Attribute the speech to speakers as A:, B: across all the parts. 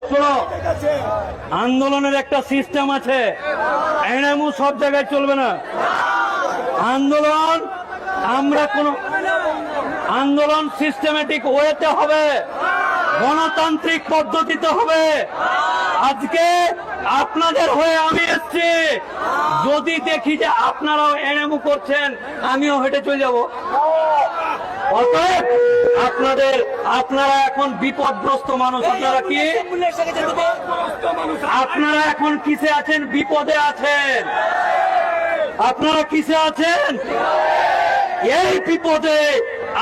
A: শোনো, আন্দোলনের একটা সিস্টেম আছে, এনামু সব জায়গায় চলবে না। আন্দোলন আন্দোলন সিস্টেমেটিক ওয়েতে হবে, গণতান্ত্রিক পদ্ধতিতে হবে। আজকে আপনাদের হয়ে আমি এসছি, যদি দেখি যে আপনারাও এনামু করছেন, আমিও হেঁটে চলে যাব। অতএব আপনারা এখন বিপদগ্রস্ত মানুষ। আপনারা এখন কিসে আছেন? বিপদে আছেন। আপনারা কিসে আছেন? এই বিপদে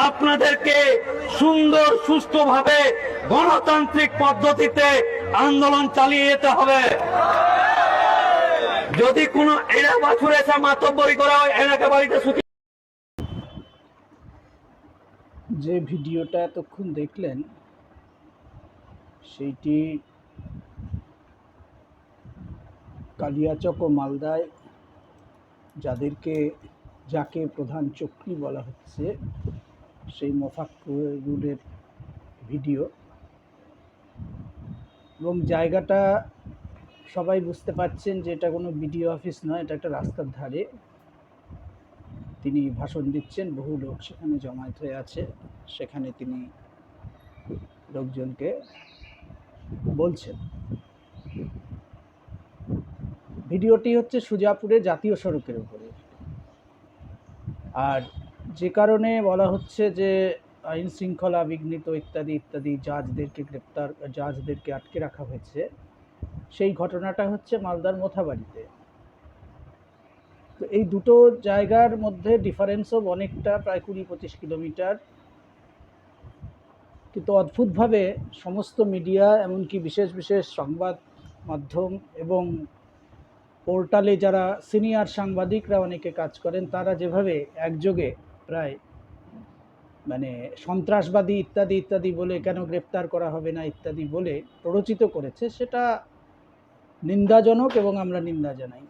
A: আপনাদেরকে সুন্দর সুষ্ঠুভাবে গণতান্ত্রিক পদ্ধতিতে আন্দোলন চালিয়ে যেতে হবে। যদি কোনো এরা বাছুর এসে মাতব্বরি করা হয়, এনাকে বাড়িতে
B: যে ভিডিওটা এতক্ষণ দেখলেন সেইটি কালিয়াচক ও মালদায় যাকে প্রধান চক্রী বলা হচ্ছে সেই মোফাক্কেরুলের ভিডিও, এবং জায়গাটা সবাই বুঝতে পারছেন যে এটা কোনো বিডিও অফিস নয়, এটা একটা রাস্তার ধারে তিনি ভাষণ দিচ্ছেন। বহু লোক সেখানে জমায়েত হয়ে আছে, সেখানে তিনি লোকজনকে বলছেন। ভিডিওটি হচ্ছে সুজাপুরে জাতীয় সড়কের উপরে। আর যে কারণে বলা হচ্ছে যে আইন শৃঙ্খলা বিঘ্নিত ইত্যাদি ইত্যাদি, জাজদেরকে আটকে রাখা হয়েছে, সেই ঘটনাটা হচ্ছে মালদার মোথাবাড়িতে। তো এই দুটো জায়গার মধ্যে ডিফারেন্সও অনেকটা, প্রায় 20-25 কিলোমিটার। কিন্তু অদ্ভুতভাবে সমস্ত মিডিয়া, এমনকি বিশেষ বিশেষ সংবাদ মাধ্যম এবং পোর্টালে যারা সিনিয়র সাংবাদিকরা অনেকে কাজ করেন, তারা যেভাবে একযোগে প্রায় সন্ত্রাসবাদী ইত্যাদি ইত্যাদি বলে, কেন গ্রেপ্তার করা হবে না ইত্যাদি বলে প্ররোচিত করেছে, সেটা নিন্দাজনক এবং আমরা নিন্দা জানাই।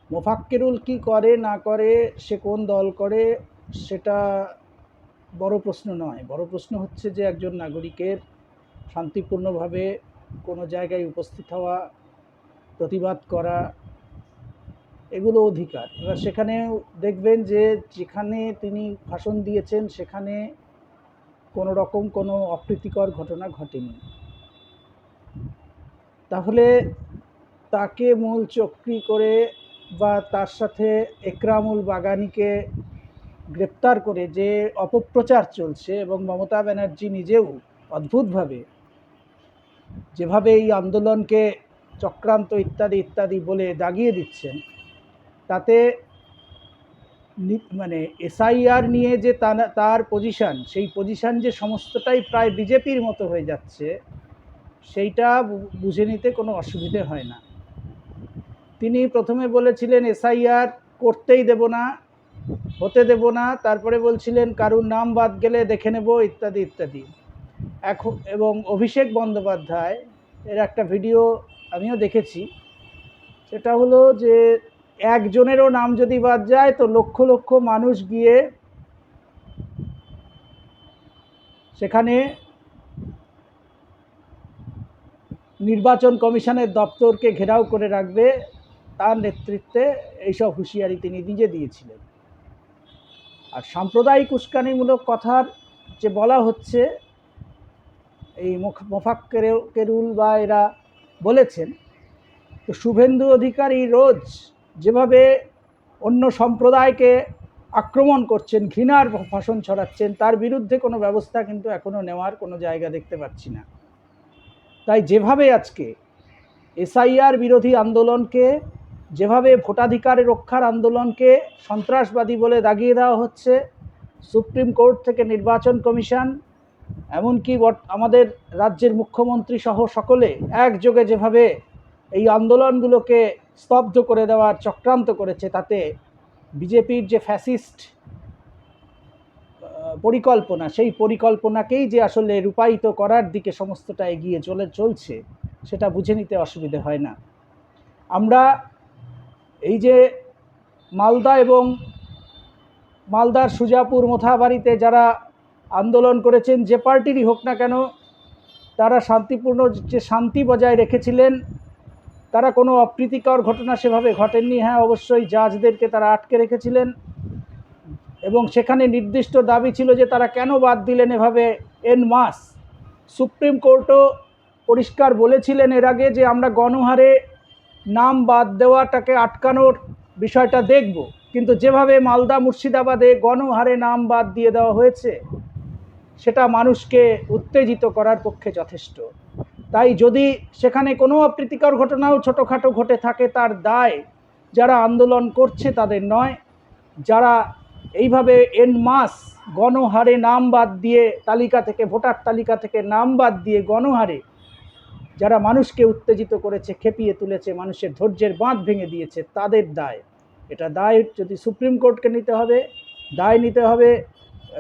B: মোফাক্কেরুল কি করে না করে, সে কোন দল করে, সেটা বড় প্রশ্ন নয়। বড় প্রশ্ন হচ্ছে যে একজন নাগরিকের শান্তিপূর্ণভাবে কোনো জায়গায় উপস্থিত হওয়া, প্রতিবাদ করা, এগুলো অধিকার। এবার সেখানে দেখবেন যে যেখানে তিনি ভাষণ দিয়েছেন সেখানে কোনো রকম কোনো অপ্রীতিকর ঘটনা ঘটেনি, তাহলে তাকে মূল চক্রী করে বা তার সাথে একরামুল বাগানিকে গ্রেপ্তার করে যে অপপ্রচার চলছে, এবং মমতা ব্যানার্জি নিজেও অদ্ভুতভাবে যেভাবে এই আন্দোলনকে চক্রান্ত ইত্যাদি ইত্যাদি বলে দাগিয়ে দিচ্ছেন, তাতে এসআইআর নিয়ে যে তার পজিশান, সেই পজিশান যে সমস্তটাই প্রায় বিজেপির মতো হয়ে যাচ্ছে, সেইটা বুঝে নিতে কোনো অসুবিধে হয় না। তিনি প্রথমে বলেছিলেন এসআইআর করতেই দেব না, হতে দেব না, তারপরে বলছিলেন কারুর নাম বাদ গেলে দেখে নেব ইত্যাদি ইত্যাদি। এখন এবং অভিষেক বন্দ্যোপাধ্যায় এর একটা ভিডিও আমিও দেখেছি, সেটা হলো যে একজনেরও নাম যদি বাদ যায় তো লক্ষ লক্ষ মানুষ গিয়ে সেখানে নির্বাচন কমিশনের দপ্তরকে ঘেরাও করে রাখবে। তার নেতৃত্বে এইসব হুঁশিয়ারি তিনি নিজে দিয়েছিলেন। আর সাম্প্রদায়িক উস্কানিমূলক কথার যে বলা হচ্ছে, এই মোফাক্কেরুল বা এরা বলেছেন, তো শুভেন্দু অধিকারী রোজ যেভাবে অন্য সম্প্রদায়কে আক্রমণ করছেন, ঘৃণার ভাষণ ছড়াচ্ছেন, তার বিরুদ্ধে কোনো ব্যবস্থা কিন্তু এখনও নেওয়ার কোনো জায়গা দেখতে পাচ্ছি না। তাই যেভাবে আজকে এসআইআর বিরোধী আন্দোলনকে, যেভাবে ভোটাধিকার রক্ষার আন্দোলনকে সন্ত্রাসবাদী বলে দাগিয়ে দেওয়া হচ্ছে, সুপ্রিম কোর্ট থেকে নির্বাচন কমিশন, এমনকি আমাদের রাজ্যের মুখ্যমন্ত্রী সহ সকলে একযোগে যেভাবে এই আন্দোলনগুলোকে স্তব্ধ করে দেওয়ার চক্রান্ত করেছে, তাতে বিজেপির যে ফ্যাসিস্ট পরিকল্পনা, সেই পরিকল্পনাকেই যে আসলে রূপায়িত করার দিকে সমস্তটা এগিয়ে চলছে, সেটা বুঝে নিতে অসুবিধে হয় না। আমরা এই যে মালদা এবং মালদার সুজাপুর মোথাবাড়িতে যারা আন্দোলন করেছেন, যে পার্টিরই হোক না কেন, তারা শান্তিপূর্ণ যে শান্তি বজায় রেখেছিলেন, তারা কোনো অপ্রীতিকর ঘটনা সেভাবে ঘটেননি। হ্যাঁ, অবশ্যই জাজদেরকে তারা আটকে রেখেছিলেন এবং সেখানে নির্দিষ্ট দাবি ছিল যে তারা কেন বাদ দিলেন এভাবে এন মাস। সুপ্রিম কোর্টও পরিষ্কার বলেছিলেন এর আগে যে আমরা গণহারে নাম বাদ দেওয়াটাকে আটকানোর বিষয়টা দেখব, কিন্তু যেভাবে মালদা মুর্শিদাবাদে গণহারে নাম বাদ দিয়ে দেওয়া হয়েছে সেটা মানুষকে উত্তেজিত করার পক্ষে যথেষ্ট। তাই যদি সেখানে কোনো অপ্রীতিকর ঘটনাও ছোটোখাটো ঘটে থাকে, তার দায় যারা আন্দোলন করছে তাদের নয়, যারা এইভাবে এন মাস গণহারে নাম বাদ দিয়ে তালিকা থেকে, ভোটার তালিকা থেকে নাম বাদ দিয়ে গণহারে যারা মানুষকে উত্তেজিত করেছে, খেপিয়ে তুলেছে, মানুষের ধৈর্যের বাঁধ ভেঙে দিয়েছে, তাদের দায়। এটা দায় যদি সুপ্রিম কোর্টকে নিতে হবে, দায় নিতে হবে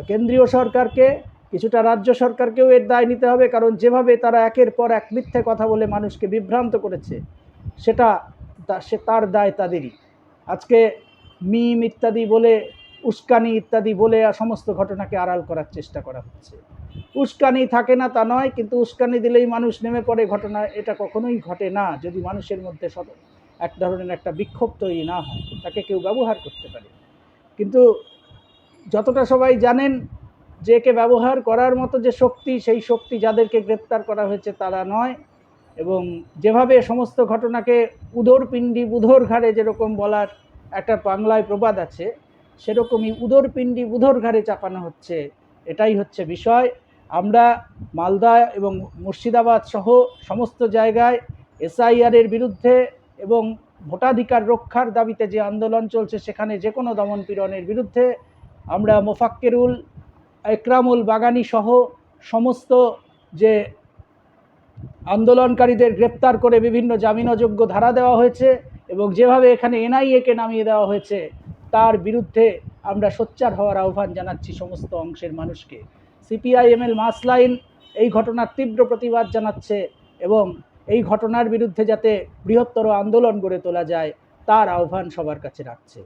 B: কেন্দ্রীয় সরকারকে, কিছুটা রাজ্য সরকারকেও এর দায় নিতে হবে। কারণ যেভাবে তারা একের পর এক মিথ্যে কথা বলে মানুষকে বিভ্রান্ত করেছে, সেটা তার দায় তাদেরই। আজকে মিম ইত্যাদি বলে, উস্কানি ইত্যাদি বলে সমস্ত ঘটনাকে আড়াল করার চেষ্টা করা হচ্ছে। উস্কানি থাকে না তা নয়, কিন্তু উস্কানি দিলেই মানুষ নেমে পড়ে ঘটনা, এটা কখনোই ঘটে না যদি মানুষের মধ্যে এক ধরনের একটা বিক্ষোভ তৈরি না হয়। তাকে কেউ ব্যবহার করতে পারে, কিন্তু যতটা সবাই জানেন যে একে ব্যবহার করার মতো যে শক্তি, সেই শক্তি যাদেরকে গ্রেপ্তার করা হয়েছে তারা নয়। এবং যেভাবে সমস্ত ঘটনাকে উদর পিণ্ডি বুধর ঘাড়ে, যেরকম বলার একটা বাংলায় প্রবাদ আছে, সেরকমই উদর পিণ্ডি বুধর ঘাড়ে চাপানো হচ্ছে, এটাই হচ্ছে বিষয়। আমরা মালদা এবং মুর্শিদাবাদ সহ সমস্ত জায়গায় এসআইআরের বিরুদ্ধে এবং ভোটাধিকার রক্ষার দাবিতে যে আন্দোলন চলছে, সেখানে যে কোনো দমনপীড়নের বিরুদ্ধে আমরা মোফাক্কেরুল, একরামুল বাগানি সহ সমস্ত যে আন্দোলনকারীদের গ্রেপ্তার করে বিভিন্ন জামিনযোগ্য ধারা দেওয়া হয়েছে এবং যেভাবে এখানে এনআইএকে নামিয়ে দেওয়া হয়েছে, তার বিরুদ্ধে আমরা সোচ্চার হওয়ার আহ্বান জানাচ্ছি সমস্ত অংশের মানুষকে। সিপিআইএমএল মাসলাইন এই ঘটনার তীব্র প্রতিবাদ জানাচ্ছে এবং এই ঘটনার বিরুদ্ধে যাতে বৃহত্তর আন্দোলন গড়ে তোলা যায়, তার আহ্বান সবার কাছে রাখছে।